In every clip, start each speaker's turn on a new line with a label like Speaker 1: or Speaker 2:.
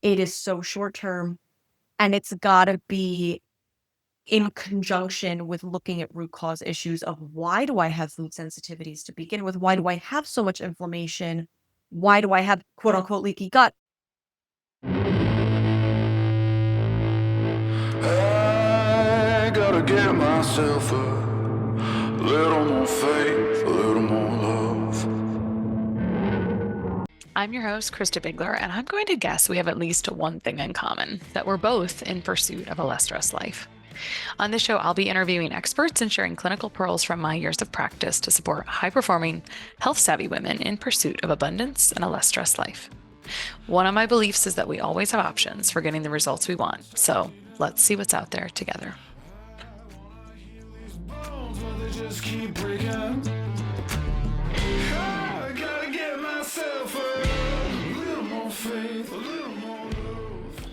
Speaker 1: it is so short term, and it's got to be in conjunction with looking at root cause issues of why do I have food sensitivities to begin with? Why do I have so much inflammation? Why do I have quote unquote leaky gut?
Speaker 2: I gotta get myself a little more faith, a little more love.
Speaker 3: I'm your host, Christa Bigler, and I'm going to guess we have at least one thing in common, that we're both in pursuit of a less stressed life. On this show, I'll be interviewing experts and sharing clinical pearls from my years of practice to support high-performing, health-savvy women in pursuit of abundance and a less stressed life. One of my beliefs is that we always have options for getting the results we want, so let's see what's out there together.
Speaker 2: Just keep breaking. I gotta get myself a little more faith, a little more love.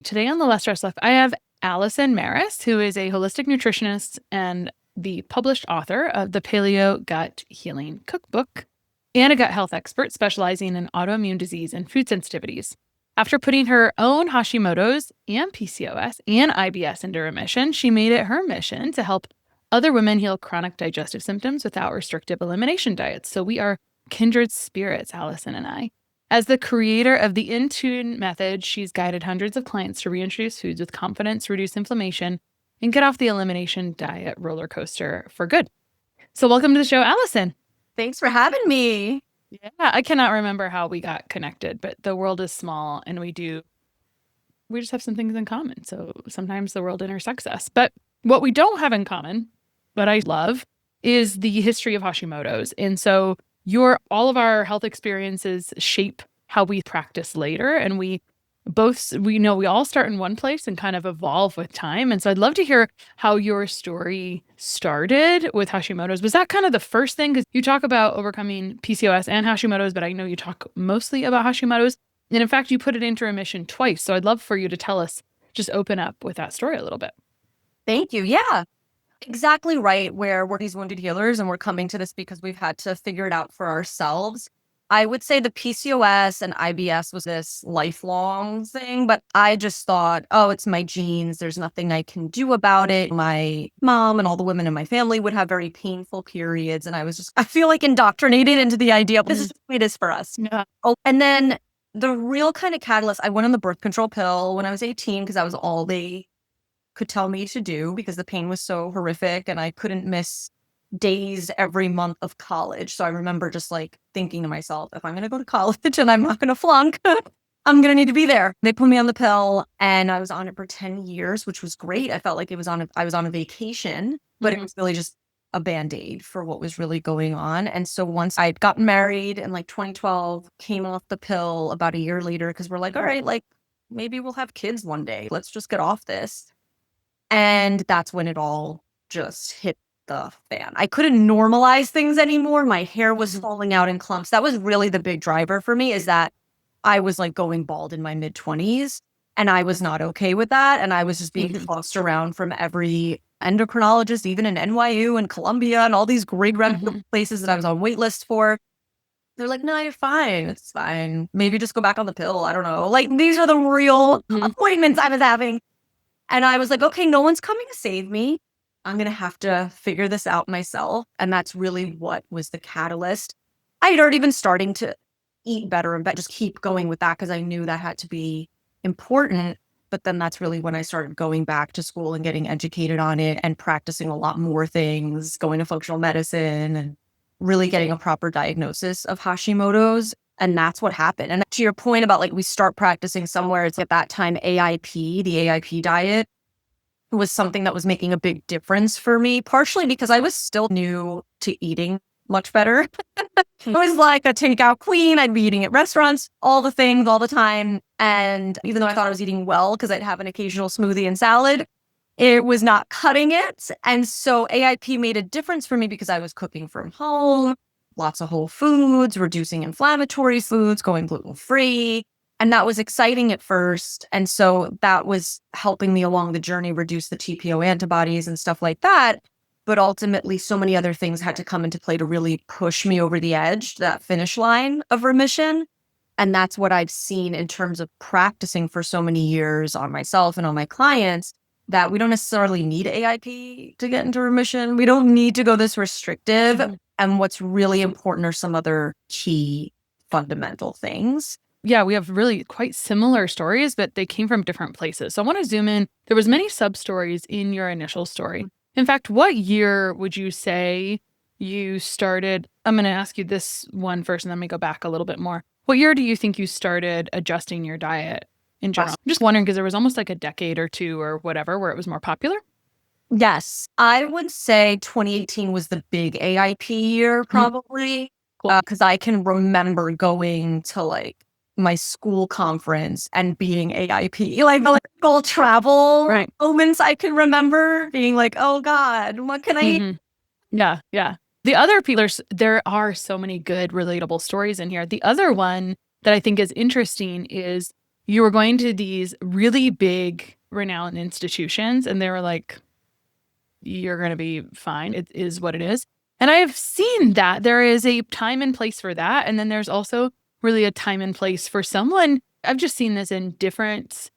Speaker 4: Today on the Less Stress Life, I have Alison Marras, who is a holistic nutritionist and the published author of the Paleo Gut Healing Cookbook and a gut health expert specializing in autoimmune disease and food sensitivities. After putting her own Hashimoto's and PCOS and IBS into remission, she made it her mission to help other women heal chronic digestive symptoms without restrictive elimination diets. So we are kindred spirits, Alison and I. As the creator of the In-Tune method, she's guided hundreds of clients to reintroduce foods with confidence, reduce inflammation, and get off the elimination diet roller coaster for good. So welcome to the show, Alison.
Speaker 1: Thanks for having me.
Speaker 4: Yeah, I cannot remember how we got connected, but the world is small and we just have some things in common. So sometimes the world intersects us. But what we don't have in common, but I love, is the history of Hashimoto's. And so all of our health experiences shape how we practice later. And we know we all start in one place and kind of evolve with time. And so I'd love to hear how your story started with Hashimoto's. Was that kind of the first thing? Because you talk about overcoming PCOS and Hashimoto's, but I know you talk mostly about Hashimoto's. And in fact, you put it into remission twice. So I'd love for you to tell us, just open up with that story a little bit.
Speaker 1: Thank you. Yeah, exactly right. Where we're these wounded healers and we're coming to this because we've had to figure it out for ourselves. I would say the PCOS and IBS was this lifelong thing, but I just thought, oh, it's my genes. There's nothing I can do about it. My mom and all the women in my family would have very painful periods. And I feel like indoctrinated into the idea, this is the way it is for us.
Speaker 4: Yeah.
Speaker 1: Oh, and then the real kind of catalyst, I went on the birth control pill when I was 18 because that was all they could tell me to do because the pain was so horrific and I couldn't miss days every month of college. So I remember just like thinking to myself, if I'm going to go to college and I'm not going to flunk, I'm going to need to be there. They put me on the pill and I was on it for 10 years, which was great. I felt like I was on a vacation, but it was really just a Band-Aid for what was really going on. And so once I'd gotten married in like 2012, came off the pill about a year later, because we're like, all right, like maybe we'll have kids one day. Let's just get off this. And that's when it all just hit the fan. I couldn't normalize things anymore. My hair was falling out in clumps. That was really the big driver for me, is that I was like going bald in my mid-20s and I was not okay with that. And I was just being tossed around from every endocrinologist, even in NYU and Columbia and all these great places that I was on wait lists for. They're like, no, you're fine. It's fine. Maybe just go back on the pill. I don't know. Like, these are the real appointments I was having. And I was like, okay, no one's coming to save me. I'm going to have to figure this out myself. And that's really what was the catalyst. I had already been starting to eat better and just keep going with that because I knew that had to be important. But then that's really when I started going back to school and getting educated on it and practicing a lot more things, going to functional medicine and really getting a proper diagnosis of Hashimoto's. And that's what happened. And to your point about like we start practicing somewhere, it's at that time AIP, the AIP diet was something that was making a big difference for me, partially because I was still new to eating much better. I was like a takeout queen. I'd be eating at restaurants, all the things, all the time. And even though I thought I was eating well because I'd have an occasional smoothie and salad, it was not cutting it. And so AIP made a difference for me because I was cooking from home, lots of whole foods, reducing inflammatory foods, going gluten-free. And that was exciting at first. And so that was helping me along the journey, reduce the TPO antibodies and stuff like that. But ultimately, so many other things had to come into play to really push me over the edge, that finish line of remission. And that's what I've seen in terms of practicing for so many years on myself and on my clients, that we don't necessarily need AIP to get into remission. We don't need to go this restrictive.
Speaker 4: Mhm.
Speaker 1: And what's really important are some other key fundamental things.
Speaker 4: Yeah, we have really quite similar stories, but they came from different places. So I want to zoom in. There was many sub-stories in your initial story. In fact, what year would you say you started? I'm going to ask you this one first, and then we go back a little bit more. What year do you think you started adjusting your diet in general? I'm just wondering, because there was almost like a decade or two or whatever where it was more popular.
Speaker 1: Yes, I would say 2018 was the big AIP year, probably,
Speaker 4: Cool.
Speaker 1: because I can remember going to like my school conference and being AIP, like the school travel
Speaker 4: Right.
Speaker 1: moments I can remember being like, oh God, what can I eat?
Speaker 4: Mhm. Yeah. The other pillars, there are so many good, relatable stories in here. The other one that I think is interesting is you were going to these really big, renowned institutions, and they were like, you're going to be fine. It is what it is. And I have seen that there is a time and place for that. And then there's also really a time and place for someone. I've just seen this in different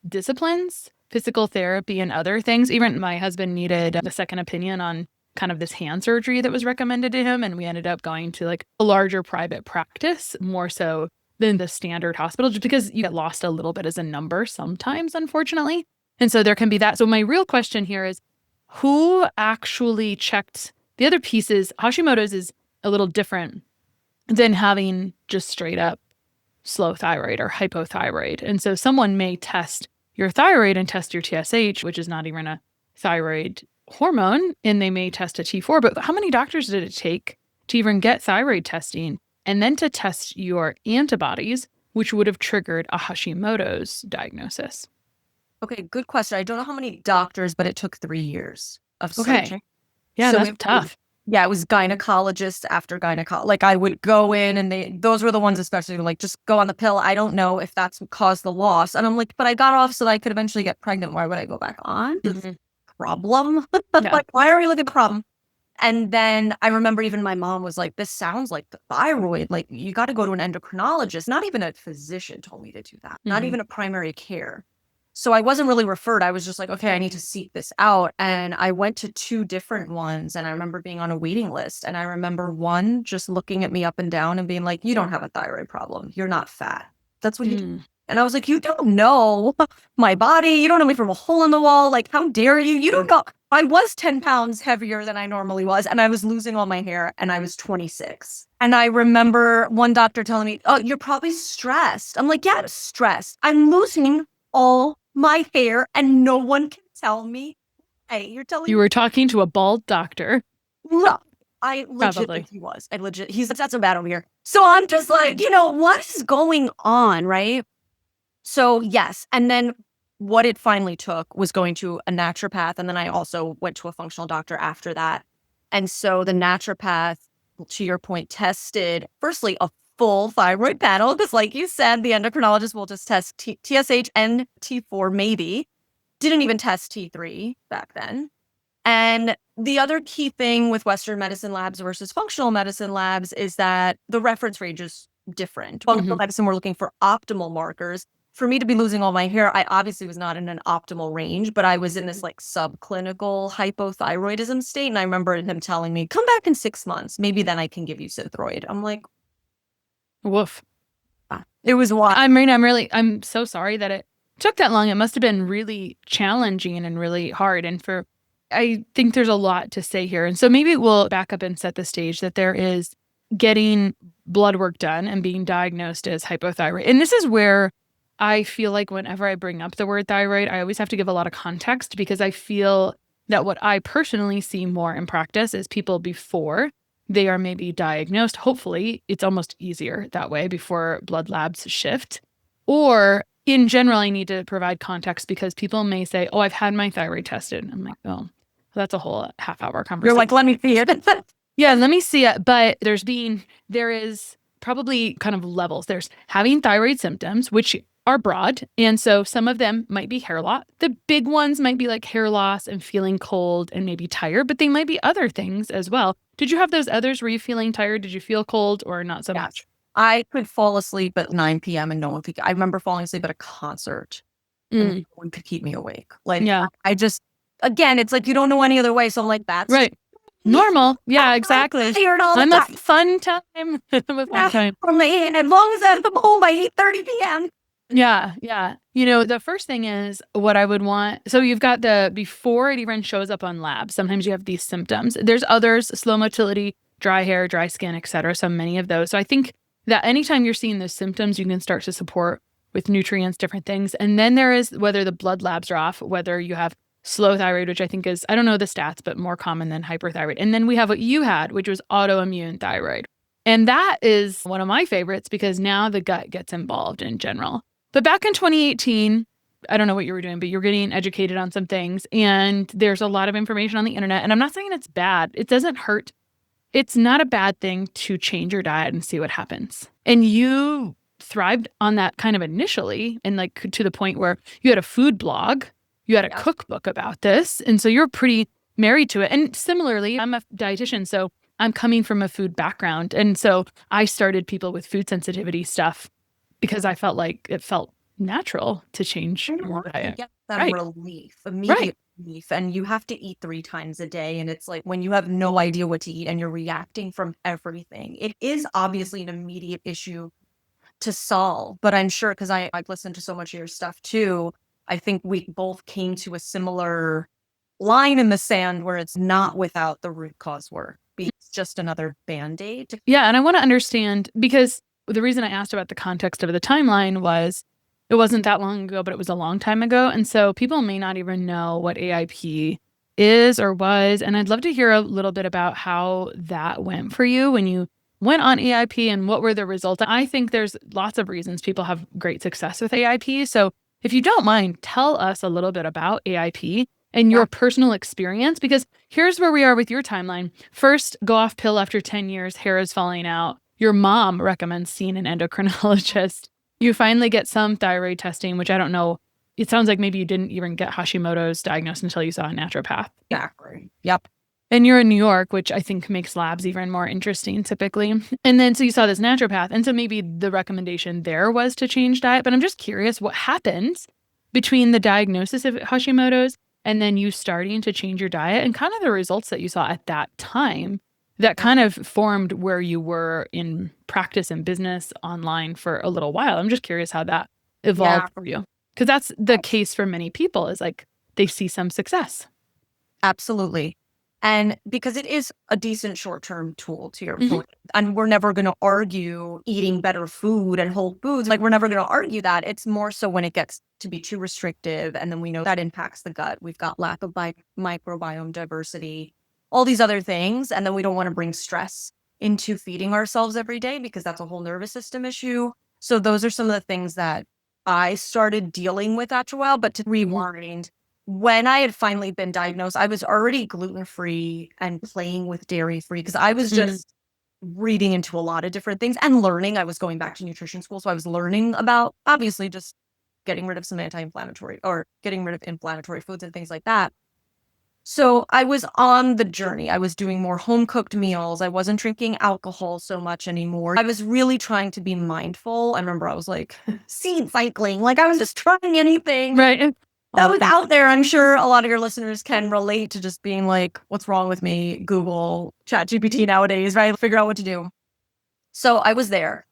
Speaker 4: disciplines, physical therapy and other things. Even my husband needed a second opinion on kind of this hand surgery that was recommended to him. And we ended up going to like a larger private practice, more so than the standard hospital, just because you get lost a little bit as a number sometimes, unfortunately. And so there can be that. So my real question here is, who actually checked the other pieces? Hashimoto's is a little different than having just straight up slow thyroid or hypothyroid. And so someone may test your thyroid and test your TSH, which is not even a thyroid hormone, and they may test a T4. But how many doctors did it take to even get thyroid testing and then to test your antibodies, which would have triggered a Hashimoto's diagnosis?
Speaker 1: Okay, good question. I don't know how many doctors, but it took 3 years of
Speaker 4: Okay.
Speaker 1: searching.
Speaker 4: Yeah,
Speaker 1: So
Speaker 4: that's
Speaker 1: it
Speaker 4: tough.
Speaker 1: Yeah, it was gynecologist after gynecologist. Like I would go in and those were the ones especially like, just go on the pill. I don't know if that's caused the loss. And I'm like, but I got off so that I could eventually get pregnant. Why would I go back on?
Speaker 4: Mhm.
Speaker 1: Problem?
Speaker 4: Yeah.
Speaker 1: Like, why are we looking at the problem? And then I remember even my mom was like, this sounds like the thyroid. Like you got to go to an endocrinologist. Not even a physician told me to do that. Not
Speaker 4: Mhm.
Speaker 1: even a primary care. So I wasn't really referred. I was just like, okay, I need to seek this out. And I went to 2 different ones. And I remember being on a waiting list. And I remember one just looking at me up and down and being like, you don't have a thyroid problem. You're not fat. That's what you do. And I was like, you don't know my body. You don't know me from a hole in the wall. Like, how dare you? You don't know. I was 10 pounds heavier than I normally was. And I was losing all my hair. And I was 26. And I remember one doctor telling me, oh, you're probably stressed. I'm like, yeah, I'm stressed. I'm losing all my hair and no one can tell me, hey, you're telling
Speaker 4: You
Speaker 1: me.
Speaker 4: were talking to a bald doctor.
Speaker 1: No, I legit
Speaker 4: Probably.
Speaker 1: think he was. He's like, that's so bad over here. So I'm just like, what is going on, right? So yes. And then what it finally took was going to a naturopath. And then I also went to a functional doctor after that. And so the naturopath, to your point, tested firstly a full thyroid panel, because like you said, the endocrinologist will just test TSH and T4 maybe. Didn't even test T3 back then. And the other key thing with Western medicine labs versus functional medicine labs is that the reference range is different. Functional medicine, we're looking for optimal markers. For me to be losing all my hair, I obviously was not in an optimal range, but I was in this like subclinical hypothyroidism state. And I remember him telling me, come back in 6 months. Maybe then I can give you Synthroid. I'm like,
Speaker 4: Woof.
Speaker 1: it was wild.
Speaker 4: I'm so sorry that it took that long. It must have been really challenging and really hard. And I think there's a lot to say here. And so maybe we'll back up and set the stage that there is getting blood work done and being diagnosed as hypothyroid. And this is where I feel like whenever I bring up the word thyroid, I always have to give a lot of context, because I feel that what I personally see more in practice is people before they are maybe diagnosed. Hopefully, it's almost easier that way before blood labs shift. Or in general, I need to provide context because people may say, oh, I've had my thyroid tested. I'm like, oh, that's a whole half-hour conversation.
Speaker 1: You're like, let me see it.
Speaker 4: Yeah, let me see it. But there is probably kind of levels. There's having thyroid symptoms, which are broad. And so some of them might be hair loss. The big ones might be like hair loss and feeling cold and maybe tired, but they might be other things as well. Did you have those others? Were you feeling tired? Did you feel cold or not so much?
Speaker 1: I could fall asleep at 9 p.m. and no one could. I remember falling asleep at a concert and no one could keep me awake. Like,
Speaker 4: Yeah.
Speaker 1: I just, again, it's like you don't know any other way. So I'm like, that's
Speaker 4: Right. Normal. Yeah, exactly.
Speaker 1: tired all the
Speaker 4: I'm a
Speaker 1: time.
Speaker 4: fun time. I'm a fun time.
Speaker 1: For me, and as long as I'm home by 8:30 p.m.
Speaker 4: Yeah. Yeah. You know, the first thing is what I would want. So you've got the before it even shows up on labs. Sometimes you have these symptoms. There's others, slow motility, dry hair, dry skin, etc. So many of those. So I think that anytime you're seeing those symptoms, you can start to support with nutrients, different things. And then there is whether the blood labs are off, whether you have slow thyroid, which I think is, I don't know the stats, but more common than hyperthyroid. And then we have what you had, which was autoimmune thyroid. And that is one of my favorites because now the gut gets involved in general. But back in 2018, I don't know what you were doing, but you're getting educated on some things. And there's a lot of information on the internet. And I'm not saying it's bad. It doesn't hurt. It's not a bad thing to change your diet and see what happens. And you thrived on that kind of initially and like to the point where you had a food blog, you had a cookbook about this. And so you're pretty married to it. And similarly, I'm a dietitian, so I'm coming from a food background. And so I started people with food sensitivity stuff because I felt like it felt natural to change your diet.
Speaker 1: Get that
Speaker 4: Right.
Speaker 1: relief, immediate relief. And you have to eat 3 times a day. And it's like when you have no idea what to eat and you're reacting from everything, it is obviously an immediate issue to solve. But I'm sure because I've listened to so much of your stuff too, I think we both came to a similar line in the sand where it's not without the root cause work. It's just another Band-Aid.
Speaker 4: Yeah. And I want to understand because the reason I asked about the context of the timeline was it wasn't that long ago, but it was a long time ago. And so people may not even know what AIP is or was. And I'd love to hear a little bit about how that went for you when you went on AIP and what were the results. I think there's lots of reasons people have great success with AIP. So if you don't mind, tell us a little bit about AIP and your personal experience, because here's where we are with your timeline. First, go off pill after 10 years, hair is falling out. Your mom recommends seeing an endocrinologist. You finally get some thyroid testing, which I don't know. It sounds like maybe you didn't even get Hashimoto's diagnosed until you saw a naturopath.
Speaker 1: Exactly. Yep.
Speaker 4: And you're in New York, which I think makes labs even more interesting typically. And then so you saw this naturopath. And so maybe the recommendation there was to change diet. But I'm just curious what happens between the diagnosis of Hashimoto's and then you starting to change your diet and kind of the results that you saw at that time that kind of formed where you were in practice and business online for a little while. I'm just curious how that evolved for you. Because that's the case for many people is like they see some success.
Speaker 1: Absolutely. And because it is a decent short-term tool to your point, and we're never going to argue eating better food and whole foods. Like we're never going to argue that. It's more so when it gets to be too restrictive. And then we know that impacts the gut. We've got lack of microbiome diversity, all these other things. And then we don't want to bring stress into feeding ourselves every day because that's a whole nervous system issue. So those are some of the things that I started dealing with after a while. But to rewind, when I had finally been diagnosed, I was already gluten-free and playing with dairy-free because I was just reading into a lot of different things and learning. I was going back to nutrition school. So I was learning about obviously just getting rid of some anti-inflammatory or getting rid of inflammatory foods and things like that. So I was on the journey. I was doing more home-cooked meals. I wasn't drinking alcohol so much anymore. I was really trying to be mindful. I remember I was like seed cycling. Like I was just trying anything.
Speaker 4: Right.
Speaker 1: That was out there. I'm sure a lot of your listeners can relate to just being like, what's wrong with me? Google, ChatGPT nowadays, right? Figure out what to do. So I was there.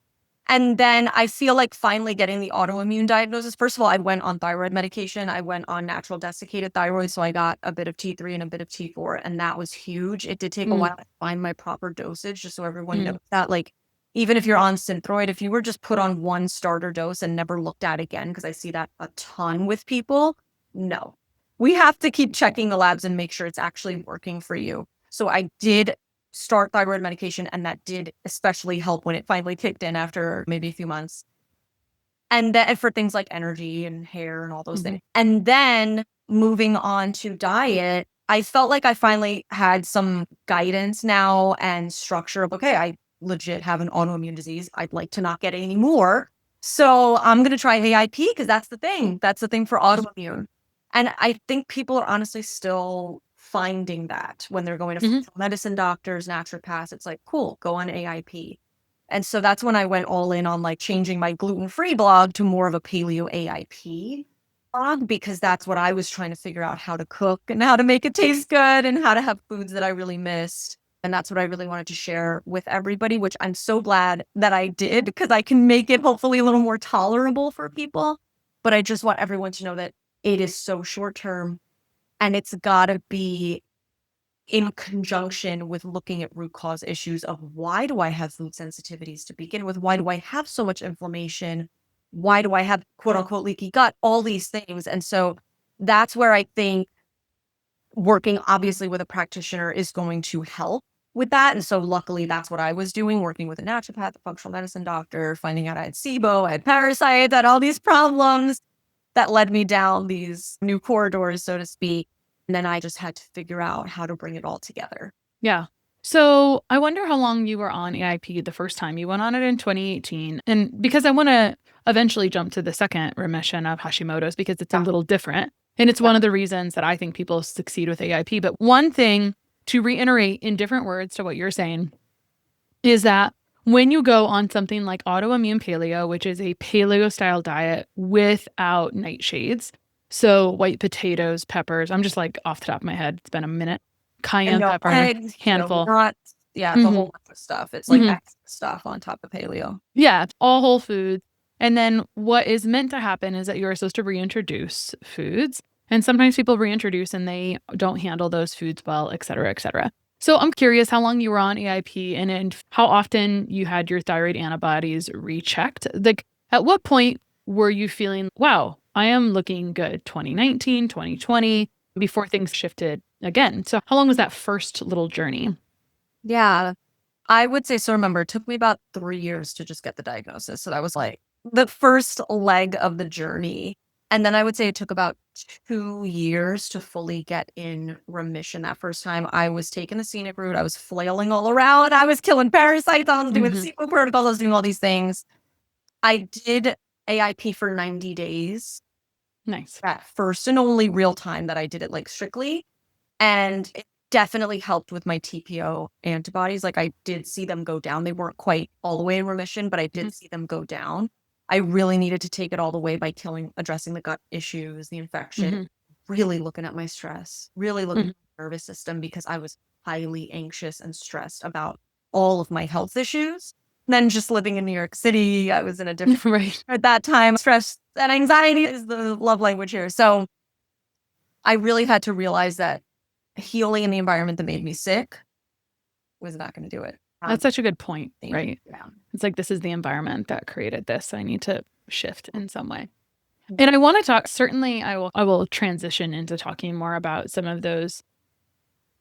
Speaker 1: And then I feel like finally getting the autoimmune diagnosis. First of all, I went on thyroid medication. I went on natural desiccated thyroid. So I got a bit of T3 and a bit of T4. And that was huge. It did take a while to find my proper dosage, just so everyone knows that. Like, even if you're on Synthroid, if you were just put on one starter dose and never looked at again, because I see that a ton with people, no. We have to keep checking the labs and make sure it's actually working for you. So I did start thyroid medication, and that did especially help when it finally kicked in after maybe a few months. And then for things like energy and hair and all those things. And then moving on to diet, I felt like I finally had some guidance now and structure of, okay, legit have an autoimmune disease. I'd like to not get any more. So I'm going to try AIP because that's the thing. That's the thing for autoimmune. And I think people are honestly still finding that when they're going to functional medicine doctors, naturopaths. It's like, cool, go on AIP. And so that's when I went all in on like changing my gluten-free blog to more of a paleo AIP blog, because that's what I was trying to figure out, how to cook and how to make it taste good and how to have foods that I really missed. And that's what I really wanted to share with everybody, which I'm so glad that I did, because I can make it hopefully a little more tolerable for people. But I just want everyone to know that it is so short term, and it's got to be in conjunction with looking at root cause issues of, why do I have food sensitivities to begin with? Why do I have so much inflammation? Why do I have quote unquote leaky gut? All these things. And so that's where I think working obviously with a practitioner is going to help with that. And so luckily that's what I was doing, working with a naturopath, a functional medicine doctor, finding out I had SIBO, I had parasites, I had all these problems that led me down these new corridors, so to speak. And then I just had to figure out how to bring it all together.
Speaker 4: Yeah. So I wonder how long you were on AIP the first time. You went on it in 2018. And because I want to eventually jump to the second remission of Hashimoto's, because it's a little different. And it's one of the reasons that I think people succeed with AIP. But one thing to reiterate in different words to what you're saying is that when you go on something like Autoimmune Paleo, which is a paleo style diet without nightshades, so white potatoes, peppers, I'm just like off the top of my head, it's been a minute, cayenne pepper,
Speaker 1: eggs,
Speaker 4: handful.
Speaker 1: The whole bunch of stuff. It's like extra stuff on top of paleo.
Speaker 4: Yeah, all whole foods. And then what is meant to happen is that you're supposed to reintroduce foods. And sometimes people reintroduce and they don't handle those foods well, et cetera, et cetera. So I'm curious how long you were on AIP and how often you had your thyroid antibodies rechecked. Like, at what point were you feeling, wow, I am looking good? 2019, 2020, before things shifted again. So how long was that first little journey?
Speaker 1: Yeah, I would say so. Remember, it took me about 3 years to just get the diagnosis. So that was like the first leg of the journey. And then I would say it took about 2 years to fully get in remission. That first time I was taking the scenic route, I was flailing all around. I was killing parasites. I was doing SIBO protocols. I was doing all these things. I did AIP for 90 days.
Speaker 4: Nice.
Speaker 1: That first and only real time that I did it like strictly. And it definitely helped with my TPO antibodies. Like, I did see them go down. They weren't quite all the way in remission, but I did see them go down. I really needed to take it all the way by addressing the gut issues, the infection, really looking at my stress, really looking at my nervous system, because I was highly anxious and stressed about all of my health issues. And then just living in New York City, I was in a different at that time. Stress and anxiety is the love language here. So I really had to realize that healing in the environment that made me sick was not going to do it.
Speaker 4: That's such a good point, right?
Speaker 1: Yeah.
Speaker 4: It's like, this is the environment that created this. I need to shift in some way. And I want to talk, certainly I will transition into talking more about some of those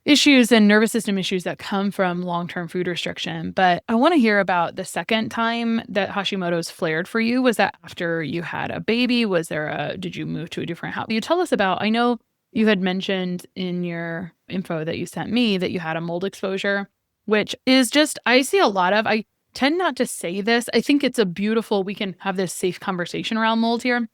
Speaker 4: issues and nervous system issues that come from long-term food restriction. But I want to hear about the second time that Hashimoto's flared for you. Was that after you had a baby? Did you move to a different house? You tell us about, I know you had mentioned in your info that you sent me that you had a mold exposure, which is just, I see a lot of, I tend not to say this. I think it's we can have this safe conversation around mold here.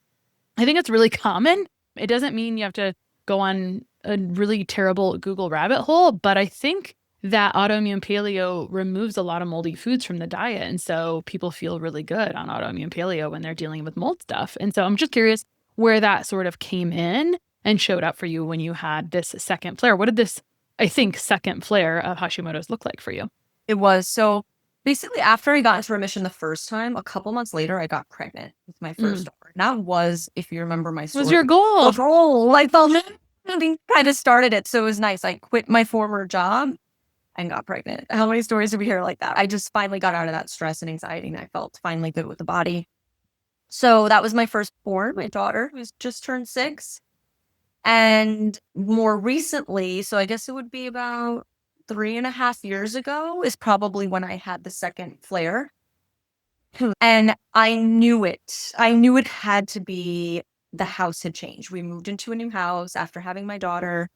Speaker 4: I think it's really common. It doesn't mean you have to go on a really terrible Google rabbit hole, but I think that Autoimmune Paleo removes a lot of moldy foods from the diet. And so people feel really good on Autoimmune Paleo when they're dealing with mold stuff. And so I'm just curious where that sort of came in and showed up for you when you had this second flare. What did this, I think, second flare of Hashimoto's look like for you?
Speaker 1: It was. So basically, after I got into remission the first time, a couple months later, I got pregnant with my first daughter. And that was, if you remember my story,
Speaker 4: Was your goal.
Speaker 1: The goal. Like, the kind of started it. So it was nice. I quit my former job and got pregnant. How many stories did we hear like that? I just finally got out of that stress and anxiety, and I felt finally good with the body. So that was my firstborn, my daughter, who's just turned 6. And more recently, so I guess it would be about 3.5 years ago, is probably when I had the second flare. And I knew it. I knew it had to be, the house had changed. We moved into a new house after having my daughter.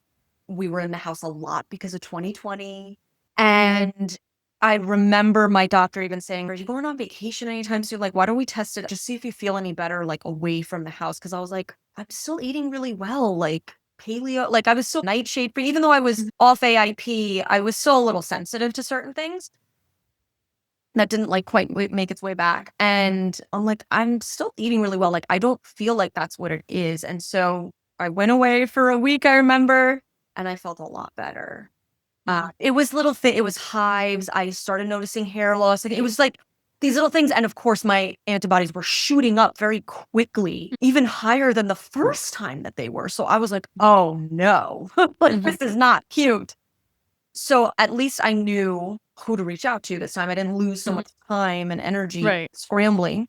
Speaker 1: We were in the house a lot because of 2020. And I remember my doctor even saying, are you going on vacation anytime soon? Like, why don't we test it? Just see if you feel any better, like away from the house. Cause I was like, I'm still eating really well. Like paleo, like I was still nightshade free. Even though I was off AIP, I was still a little sensitive to certain things. That didn't like quite make its way back. And I'm like, I'm still eating really well. Like, I don't feel like that's what it is. And so I went away for a week, I remember, and I felt a lot better. It was it was hives. I started noticing hair loss. Like, it was like these little things. And of course, my antibodies were shooting up very quickly, even higher than the first time that they were. So I was like, oh no, like this is not cute. So at least I knew who to reach out to this time. I didn't lose so much time and energy scrambling.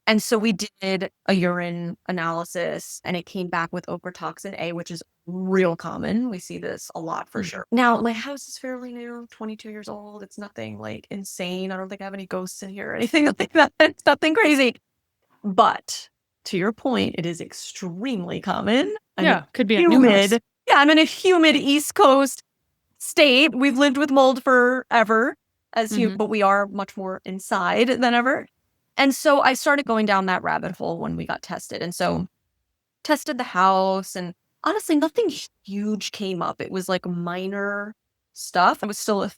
Speaker 1: And so we did a urine analysis and it came back with ochratoxin A, which is real common. We see this a lot for sure. Now, my house is fairly new, 22 years old. It's nothing like insane. I don't think I have any ghosts in here or anything like that. It's nothing crazy. But to your point, it is extremely common.
Speaker 4: Could be
Speaker 1: humid. Yeah, I'm in a humid East Coast state. We've lived with mold forever but we are much more inside than ever. And so I started going down that rabbit hole when we got tested. And so tested the house and honestly, nothing huge came up. It was like minor stuff. It still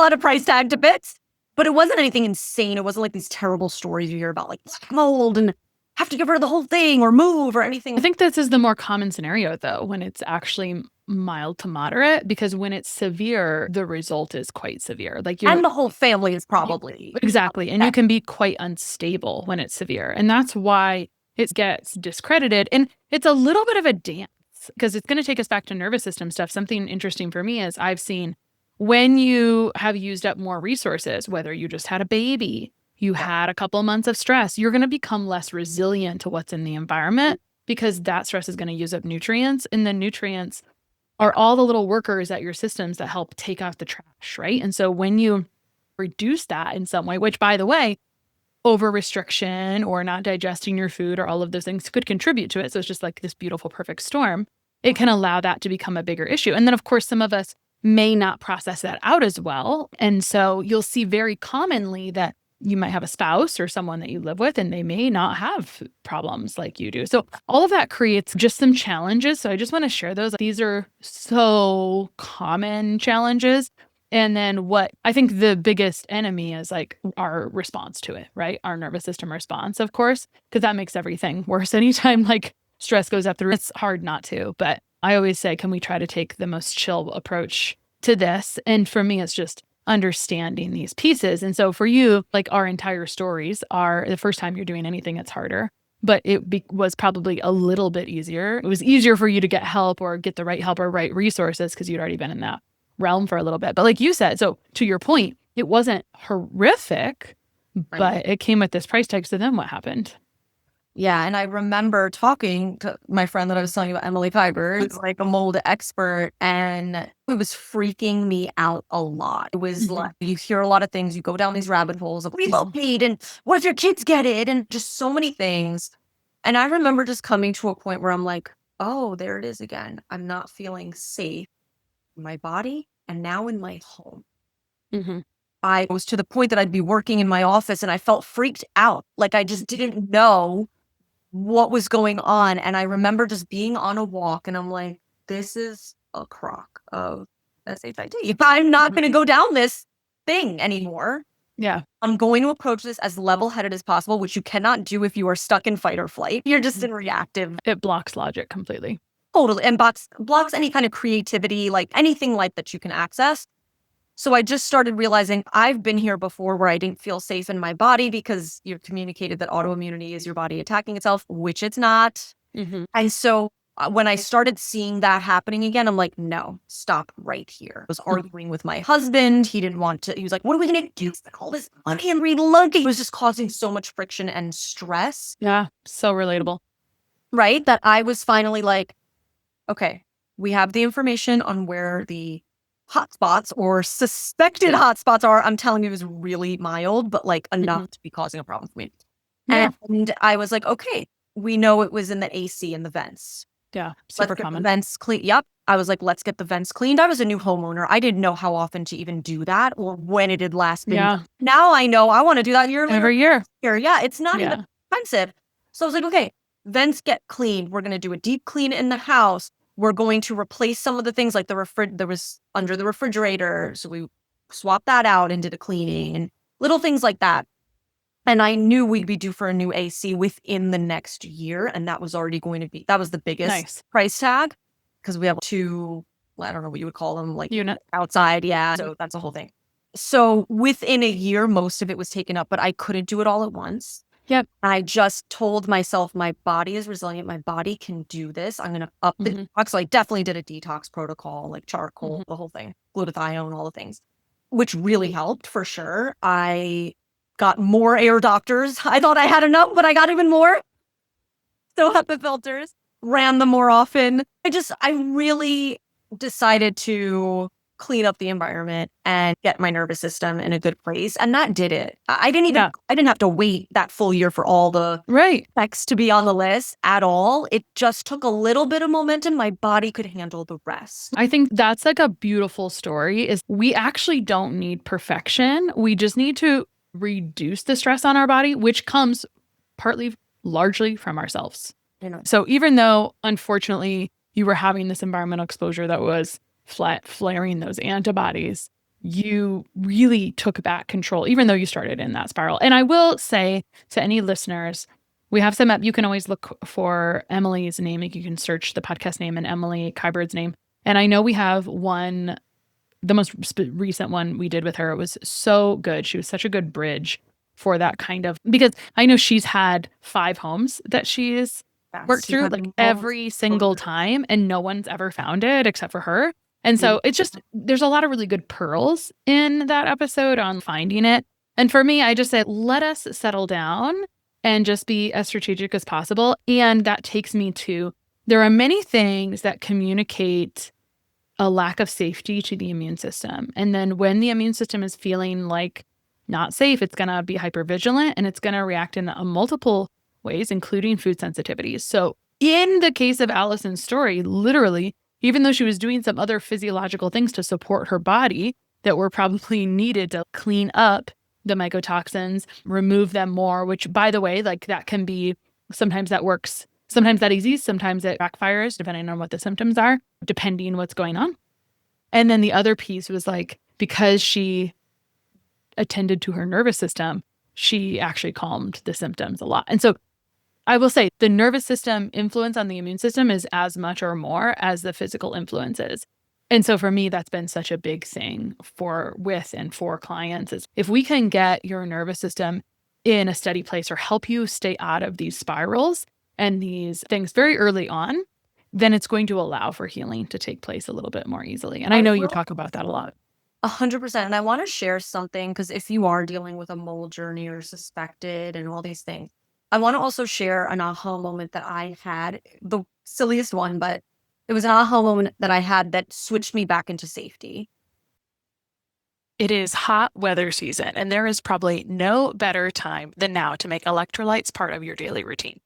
Speaker 1: had a price tag to bits, but it wasn't anything insane. It wasn't like these terrible stories you hear about like black mold and have to get rid of the whole thing or move or anything.
Speaker 4: I think this is the more common scenario though, when it's actually mild to moderate, because when it's severe, the result is quite severe. Like
Speaker 1: and the whole family is probably.
Speaker 4: Exactly. And you can be quite unstable when it's severe. And that's why it gets discredited. And it's a little bit of a dance because it's going to take us back to nervous system stuff. Something interesting for me is I've seen when you have used up more resources, whether you just had a baby, you had a couple of months of stress, you're going to become less resilient to what's in the environment because that stress is going to use up nutrients. And the nutrients are all the little workers at your systems that help take out the trash, right? And so when you reduce that in some way, which by the way, over restriction or not digesting your food or all of those things could contribute to it. So it's just like this beautiful, perfect storm. It can allow that to become a bigger issue. And then of course, some of us may not process that out as well. And so you'll see very commonly that you might have a spouse or someone that you live with, and they may not have problems like you do. So all of that creates just some challenges. So I just want to share those. These are so common challenges. And then what I think the biggest enemy is like our response to it, right? Our nervous system response, of course, because that makes everything worse. Anytime like stress goes up the roof, it's hard not to. But I always say, can we try to take the most chill approach to this? And for me, it's just understanding these pieces. And so for you, like our entire stories are the first time you're doing anything, it's harder, but it was probably a little bit easier. It was easier for you to get help or get the right help or right resources because you'd already been in that realm for a little bit. But like you said, so to your point, it wasn't horrific, but it came with this price tag. So then what happened?
Speaker 1: Yeah. And I remember talking to my friend that I was telling you about, Emily Fiber, who's like a mold expert, and it was freaking me out a lot. It was like, you hear a lot of things, you go down these rabbit holes of relocate and what if your kids get it? And just so many things. And I remember just coming to a point where I'm like, oh, there it is again. I'm not feeling safe in my body and now in my home. I was to the point that I'd be working in my office and I felt freaked out. Like I just didn't know what was going on. And I remember just being on a walk and I'm like, this is a crock of SHIT. I'm not going to go down this thing anymore.
Speaker 4: Yeah.
Speaker 1: I'm going to approach this as level-headed as possible, which you cannot do if you are stuck in fight or flight. You're just in reactive.
Speaker 4: It blocks logic completely.
Speaker 1: Totally. And blocks any kind of creativity, like anything like that you can access. So I just started realizing I've been here before where I didn't feel safe in my body because you're communicated that autoimmunity is your body attacking itself, which it's not. And so when I started seeing that happening again, I'm like, no, stop right here. I was arguing with my husband. He didn't want to. He was like, what are we going to do? Spend all this money and relocate. It was just causing so much friction and stress.
Speaker 4: Yeah. So relatable.
Speaker 1: Right? That I was finally like, okay, we have the information on where the hotspots or suspected hotspots are. I'm telling you, it was really mild, but like enough to be causing a problem for me. Yeah. And I was like, okay, we know it was in the AC and the vents.
Speaker 4: Yeah.
Speaker 1: Let's
Speaker 4: Super
Speaker 1: get the
Speaker 4: common.
Speaker 1: vents clean. Yep. I was like, let's get the vents cleaned. I was a new homeowner. I didn't know how often to even do that or when it had last been
Speaker 4: Yeah.
Speaker 1: done. Now I know I want to do that yearly.
Speaker 4: Every year.
Speaker 1: Yeah, it's not
Speaker 4: Yeah.
Speaker 1: even expensive. So I was like, okay, vents get cleaned. We're going to do a deep clean in the house. We're going to replace some of the things like there was under the refrigerator. So we swapped that out and did a cleaning and little things like that. And I knew we'd be due for a new AC within the next year. And that was already going to be, that was the biggest
Speaker 4: Nice.
Speaker 1: price tag because we have two, I don't know what you would call them, like
Speaker 4: Unit.
Speaker 1: outside. Yeah. So that's a whole thing. So within a year, most of it was taken up, but I couldn't do it all at once.
Speaker 4: Yep.
Speaker 1: I just told myself my body is resilient. My body can do this. I'm going to up the detox. So I definitely did a detox protocol, like charcoal, the whole thing, glutathione, all the things, which really helped for sure. I got more air doctors. I thought I had enough, but I got even more. Still had the filters, ran them more often. I really decided to clean up the environment and get my nervous system in a good place. And that did it. I didn't have to wait that full year for all the effects to be on the list at all. It just took a little bit of momentum. My body could handle the rest.
Speaker 4: I think that's like a beautiful story is we actually don't need perfection. We just need to reduce the stress on our body, which comes largely from ourselves. So even though, unfortunately, you were having this environmental exposure that was flaring those antibodies, you really took back control, even though you started in that spiral. And I will say to any listeners, we have some, you can always look for Emily's name. You can search the podcast name and Emily Kybird's name. And I know we have one, the most recent one we did with her. It was so good. She was such a good bridge for that kind of, because I know she's had 5 homes that she's worked through like every single time and no one's ever found it except for her. And so it's just, there's a lot of really good pearls in that episode on finding it. And for me, I just said, let us settle down and just be as strategic as possible. And that takes me to, there are many things that communicate a lack of safety to the immune system. And then when the immune system is feeling like not safe, it's going to be hypervigilant and it's going to react in multiple ways, including food sensitivities. So in the case of Alison's story, literally, even though she was doing some other physiological things to support her body that were probably needed to clean up the mycotoxins, remove them more, which by the way, like that can be, sometimes that works, sometimes that easy, sometimes it backfires depending on what the symptoms are, depending what's going on. And then the other piece was like, because she attended to her nervous system, she actually calmed the symptoms a lot. And so I will say the nervous system influence on the immune system is as much or more as the physical influences. And so for me, that's been such a big thing for clients is if we can get your nervous system in a steady place or help you stay out of these spirals and these things very early on, then it's going to allow for healing to take place a little bit more easily. And I know you talk about that a lot.
Speaker 1: 100%. And I want to share something because if you are dealing with a mold journey or suspected and all these things, I want to also share an aha moment that I had, the silliest one, but it was an aha moment that I had that switched me back into safety.
Speaker 3: It is hot weather season, and there is probably no better time than now to make electrolytes part of your daily routine.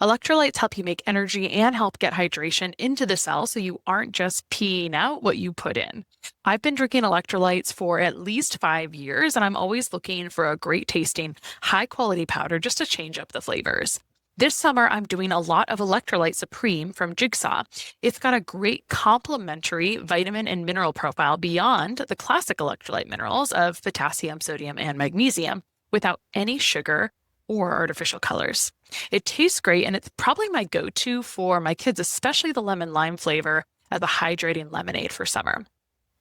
Speaker 3: Electrolytes help you make energy and help get hydration into the cell so you aren't just peeing out what you put in. I've been drinking electrolytes for at least 5 years, and I'm always looking for a great tasting, high quality powder just to change up the flavors. This summer, I'm doing a lot of Electrolyte Supreme from Jigsaw. It's got a great complementary vitamin and mineral profile beyond the classic electrolyte minerals of potassium, sodium, and magnesium without any sugar or artificial colors. It tastes great, and it's probably my go-to for my kids, especially the lemon lime flavor as a hydrating lemonade for summer.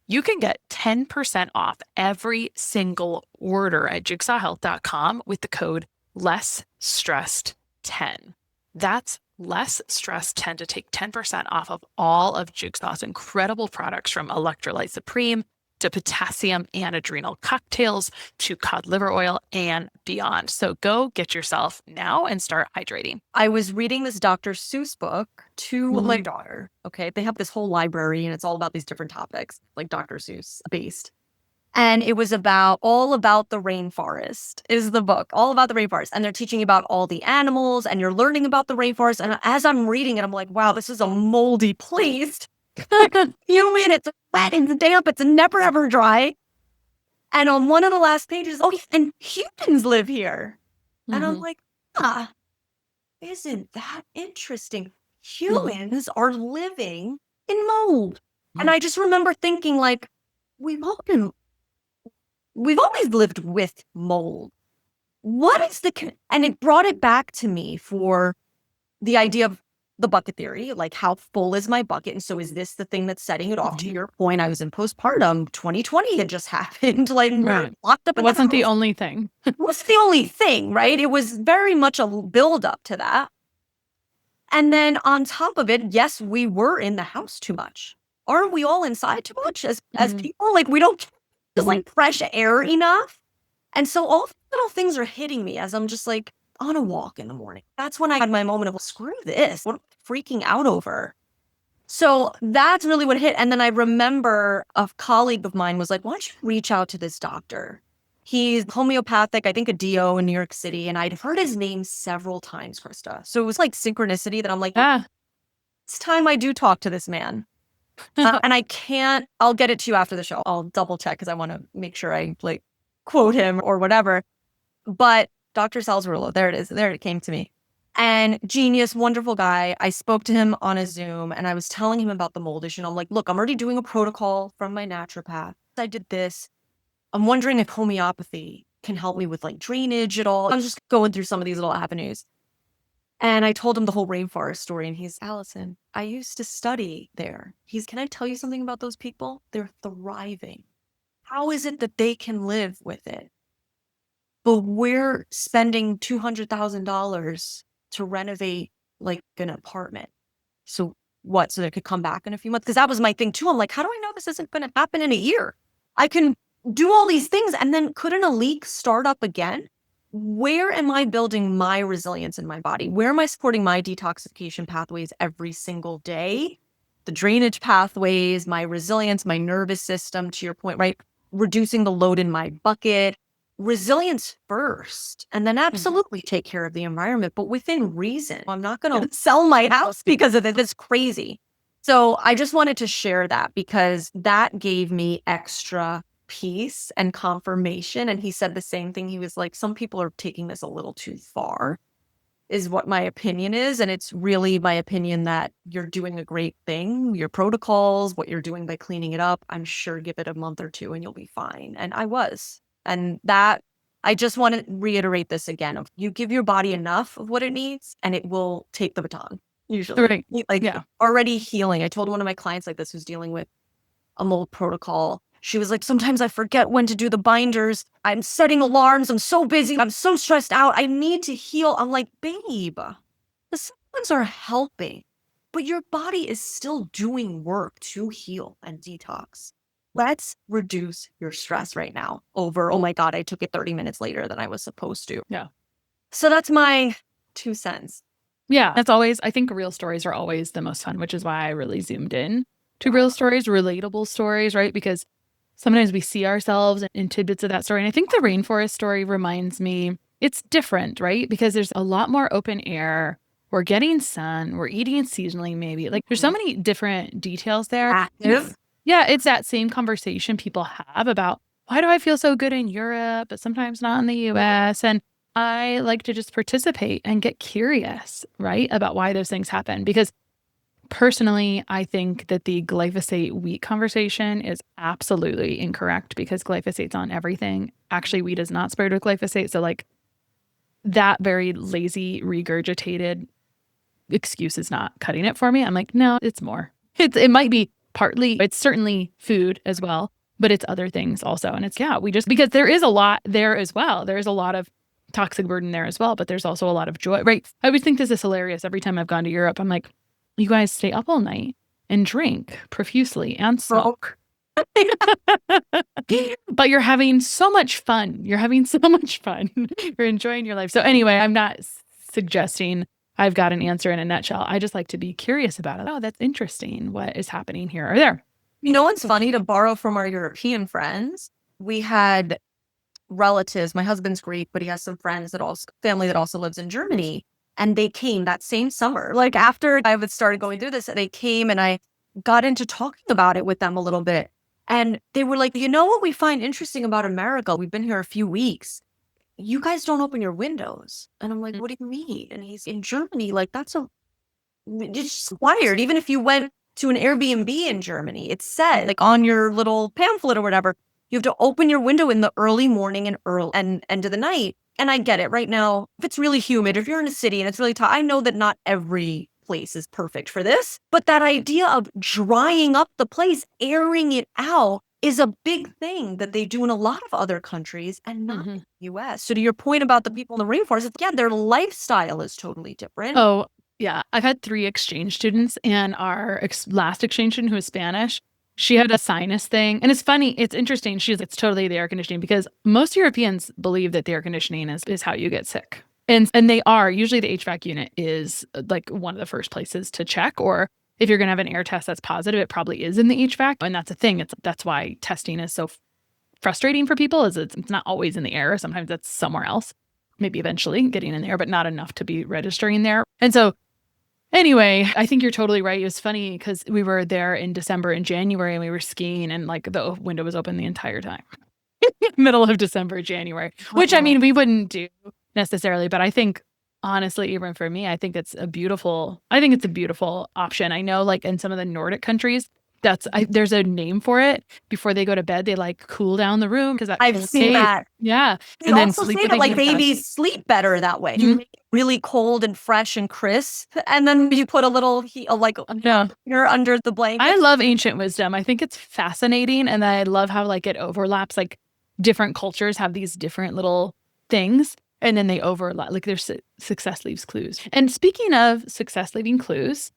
Speaker 3: You can get 10% off every single order at jigsawhealth.com with the code LESSSTRESSED10. That's LESSSTRESSED10 to take 10% off of all of Jigsaw's incredible products, from Electrolyte Supreme to potassium and adrenal cocktails to cod liver oil and beyond. So go get yourself now and start hydrating.
Speaker 1: I was reading this Dr. Seuss book to my daughter. Okay. They have this whole library and it's all about these different topics, like Dr. Seuss based. And it was all about the rainforest is the book, all about the rainforest. And they're teaching you about all the animals and you're learning about the rainforest. And as I'm reading it, I'm like, wow, this is a moldy place. Humid, it's wet, it's damp, it's never ever dry. And on one of the last pages, and humans live here. And I'm like, isn't that interesting? Humans are living in mold. And I just remember thinking, like, we've always lived with mold. What is and it brought it back to me for the idea of the bucket theory, like how full is my bucket? And so is this the thing that's setting it off? To your point, I was in postpartum, 2020 had just happened, like locked up.
Speaker 4: It wasn't the only thing.
Speaker 1: It was the only thing, right? It was very much a build up to that. And then on top of it, yes, we were in the house too much. Aren't we all inside too much as people? Like we don't just like fresh air enough. And so all little things are hitting me as I'm just like on a walk in the morning. That's when I had my moment of screw this. What am I freaking out over? So that's really what hit. And then I remember a colleague of mine was like, why don't you reach out to this doctor? He's homeopathic, I think a DO in New York City. And I'd heard his name several times, Christa. So it was like synchronicity that I'm like, it's time I do talk to this man. And I'll get it to you after the show. I'll double check because I want to make sure I like quote him or whatever. But Dr. Salzarullo, there it is. There it came to me. And genius, wonderful guy. I spoke to him on a Zoom and I was telling him about the mold issue. And I'm like, look, I'm already doing a protocol from my naturopath. I did this. I'm wondering if homeopathy can help me with like drainage at all. I'm just going through some of these little avenues. And I told him the whole rainforest story. And he's, Alison, I used to study there. Can I tell you something about those people? They're thriving. How is it that they can live with it? But we're spending $200,000 to renovate like an apartment. So what? So they could come back in a few months? Because that was my thing too. I'm like, how do I know this isn't going to happen in a year? I can do all these things and then couldn't a leak start up again? Where am I building my resilience in my body? Where am I supporting my detoxification pathways every single day? The drainage pathways, my resilience, my nervous system, to your point, right? Reducing the load in my bucket. Resilience first, and then absolutely take care of the environment, but within reason. I'm not going to sell my house because of it. It's crazy. So I just wanted to share that because that gave me extra peace and confirmation. And he said the same thing. He was like, some people are taking this a little too far, is what my opinion is. And it's really my opinion that you're doing a great thing. Your protocols, what you're doing by cleaning it up, I'm sure give it a month or two and you'll be fine. And I was. And that, I just want to reiterate this again. You give your body enough of what it needs and it will take the baton, usually. Right. Already healing. I told one of my clients like this who's dealing with a mold protocol. She was like, sometimes I forget when to do the binders. I'm setting alarms. I'm so busy. I'm so stressed out. I need to heal. I'm like, babe, the supplements are helping, but your body is still doing work to heal and detox. Let's reduce your stress right now over, oh my God, I took it 30 minutes later than I was supposed to.
Speaker 4: Yeah.
Speaker 1: So that's my 2 cents.
Speaker 4: Yeah. That's always, I think real stories are always the most fun, which is why I really zoomed in to real stories, relatable stories, right? Because sometimes we see ourselves in tidbits of that story. And I think the rainforest story reminds me, it's different, right? Because there's a lot more open air. We're getting sun. We're eating seasonally, maybe. Like there's so many different details there.
Speaker 1: Active.
Speaker 4: Yeah, it's that same conversation people have about why do I feel so good in Europe, but sometimes not in the US? And I like to just participate and get curious, right, about why those things happen. Because personally, I think that the glyphosate wheat conversation is absolutely incorrect because glyphosate's on everything. Actually, wheat is not sprayed with glyphosate. So like that very lazy, regurgitated excuse is not cutting it for me. I'm like, no, it's more. It might be partly, it's certainly food as well, but it's other things also. And it's, because there is a lot there as well. There's a lot of toxic burden there as well, but there's also a lot of joy, right? I always think this is hilarious. Every time I've gone to Europe, I'm like, you guys stay up all night and drink profusely and smoke. But you're having so much fun. You're enjoying your life. So anyway, I'm not suggesting I've got an answer in a nutshell. I just like to be curious about it. Oh, that's interesting. What is happening here or there?
Speaker 1: You know what's funny? To borrow from our European friends, we had relatives. My husband's Greek, but he has some friends family that also lives in Germany. And they came that same summer. Like after I had started going through this, they came and I got into talking about it with them a little bit. And they were like, you know what we find interesting about America? We've been here a few weeks. You guys don't open your windows. And I'm like, what do you mean? And he's in Germany. Like it's just required. Even if you went to an Airbnb in Germany, it said like on your little pamphlet or whatever, you have to open your window in the early morning and end of the night. And I get it right now. If it's really humid, if you're in a city and it's really hot, I know that not every place is perfect for this, but that idea of drying up the place, airing it out is a big thing that they do in a lot of other countries and not in the US. So to your point about the people in the rainforest, yeah, their lifestyle is totally different.
Speaker 4: Oh, yeah. I've had 3 exchange students, and our last exchange student, who was Spanish, she had a sinus thing. And it's funny, it's interesting. It's totally the air conditioning, because most Europeans believe that the air conditioning is how you get sick. And they are. Usually the HVAC unit is like one of the first places to check, or if you're going to have an air test that's positive, it probably is in the HVAC. And that's a thing. That's why testing is so frustrating for people, is it's not always in the air. Sometimes it's somewhere else, maybe eventually getting in there, but not enough to be registering there. And so anyway, I think you're totally right. It was funny because we were there in December and January, and we were skiing, and like the window was open the entire time. Middle of December, January, which I mean, we wouldn't do necessarily, but I think honestly, even for me, I think it's a beautiful option. I know like in some of the Nordic countries, there's a name for it. Before they go to bed, they like cool down the room, because
Speaker 1: I've seen that.
Speaker 4: Yeah.
Speaker 1: They also say that like babies sleep better that way. You make it really cold and fresh and crisp, and then you put a little you're under the blanket.
Speaker 4: I love ancient wisdom. I think it's fascinating, and I love how like it overlaps. Like different cultures have these different little things, and then they overlap. Like there's success leaves clues. And speaking of success leaving clues,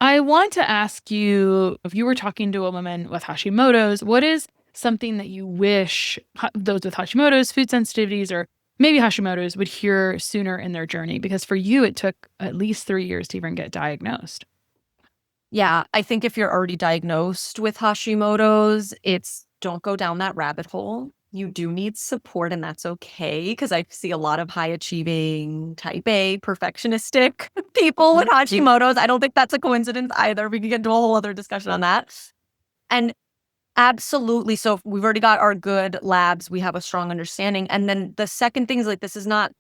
Speaker 4: I want to ask you, if you were talking to a woman with Hashimoto's, what is something that you wish those with Hashimoto's, food sensitivities, or maybe Hashimoto's would hear sooner in their journey? Because for you, it took at least 3 years to even get diagnosed.
Speaker 1: Yeah, I think if you're already diagnosed with Hashimoto's, don't go down that rabbit hole. You do need support, and that's okay, because I see a lot of high achieving, type A, perfectionistic people with Hashimoto's. I don't think that's a coincidence either. We can get into a whole other discussion on that. And absolutely. So we've already got our good labs. We have a strong understanding. And then the second thing is like, this is not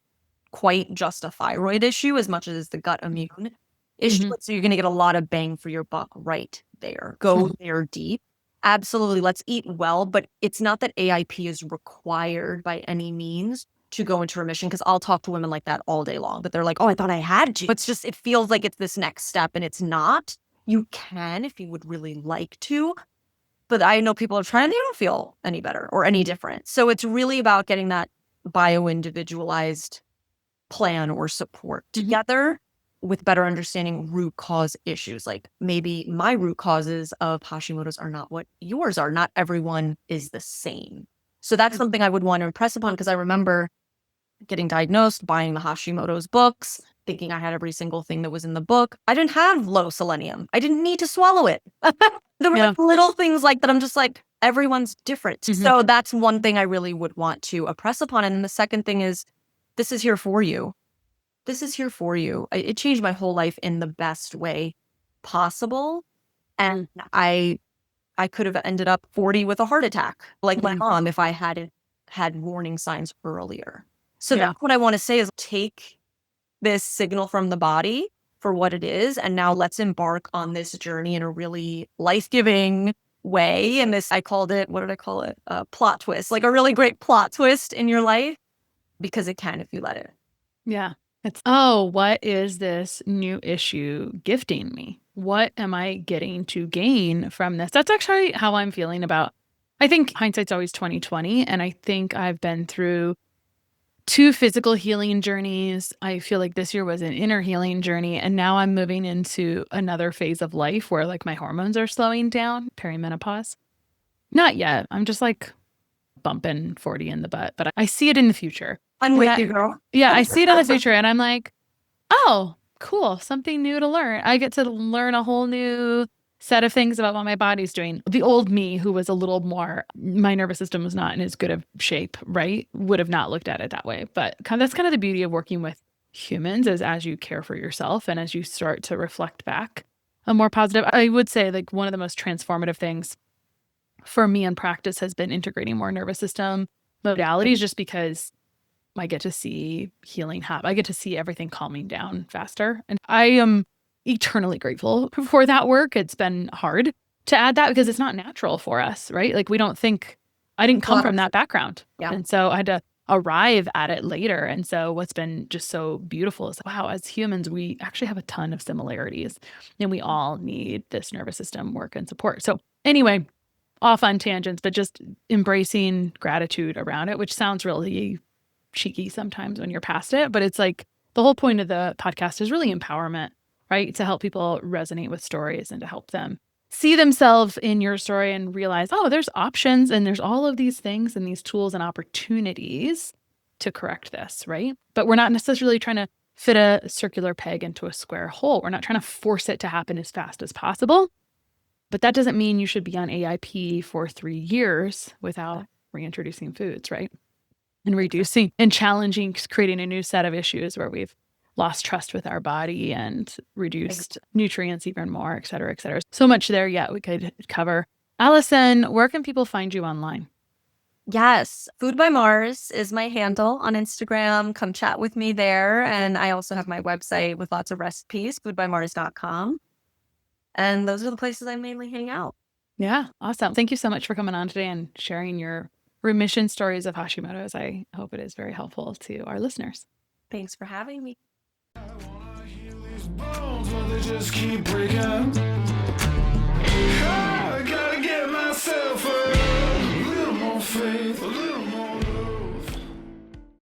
Speaker 1: quite just a thyroid issue as much as it's the gut immune issue. So you're going to get a lot of bang for your buck right there. Go there deep. Absolutely. Let's eat well, but it's not that AIP is required by any means to go into remission, because I'll talk to women like that all day long, but they're like, oh, I thought I had to. It's just, it feels like it's this next step, and it's not. You can if you would really like to, but I know people are trying, they don't feel any better or any different. So it's really about getting that bio-individualized plan or support together with better understanding root cause issues. Like maybe my root causes of Hashimoto's are not what yours are. Not everyone is the same. So that's something I would want to impress upon, because I remember getting diagnosed, buying the Hashimoto's books, thinking I had every single thing that was in the book. I didn't have low selenium. I didn't need to swallow it. There were like little things like that. I'm just like, everyone's different. So that's one thing I really would want to impress upon. And then the second thing is, this is here for you. This is here for you. It changed my whole life in the best way possible. And I could have ended up 40 with a heart attack, like my mom, if I hadn't had warning signs earlier. So that's what I want to say is, take this signal from the body for what it is. And now let's embark on this journey in a really life-giving way. And this, I called it, what did I call it? A plot twist, like a really great plot twist in your life, because it can if you let it.
Speaker 4: Yeah. What is this new issue gifting me? What am I getting to gain from this? That's actually how I'm feeling about, I think hindsight's always 20/20. And I think I've been through 2 physical healing journeys. I feel like this year was an inner healing journey. And now I'm moving into another phase of life where like my hormones are slowing down, perimenopause. Not yet. I'm just like bumping 40 in the butt, but I see it in the future.
Speaker 1: I'm with you, girl.
Speaker 4: Yeah, I see it in the future, and I'm like, oh, cool, something new to learn. I get to learn a whole new set of things about what my body's doing. The old me, who was a little more, my nervous system was not in as good of shape, right? Would have not looked at it that way. But that's kind of the beauty of working with humans, is as you care for yourself and as you start to reflect back a more positive. I would say like one of the most transformative things for me in practice has been integrating more nervous system modalities, just because I get to see healing happen. I get to see everything calming down faster. And I am eternally grateful for that work. It's been hard to add that because it's not natural for us, right? Like I didn't come from that background.
Speaker 1: Yeah.
Speaker 4: And so I had to arrive at it later. And so what's been just so beautiful is, wow, as humans, we actually have a ton of similarities and we all need this nervous system work and support. So anyway, off on tangents, but just embracing gratitude around it, which sounds really cheeky sometimes when you're past it, but it's like the whole point of the podcast is really empowerment, right? To help people resonate with stories and to help them see themselves in your story and realize, oh, there's options and there's all of these things and these tools and opportunities to correct this, right? But we're not necessarily trying to fit a circular peg into a square hole. We're not trying to force it to happen as fast as possible. But that doesn't mean you should be on AIP for 3 years without reintroducing foods, right? And reducing and challenging, creating a new set of issues where we've lost trust with our body and reduced nutrients even more, et cetera, et cetera. So much there yet we could cover. Alison, where can people find you online?
Speaker 1: Yes, Food by Mars is my handle on Instagram. Come chat with me there. And I also have my website with lots of recipes, foodbymars.com. And those are the places I mainly hang out.
Speaker 4: Yeah, awesome. Thank you so much for coming on today and sharing your remission stories of Hashimoto's. I hope it is very helpful to our listeners.
Speaker 1: Thanks for having me.
Speaker 2: Bones, but they just keep breaking.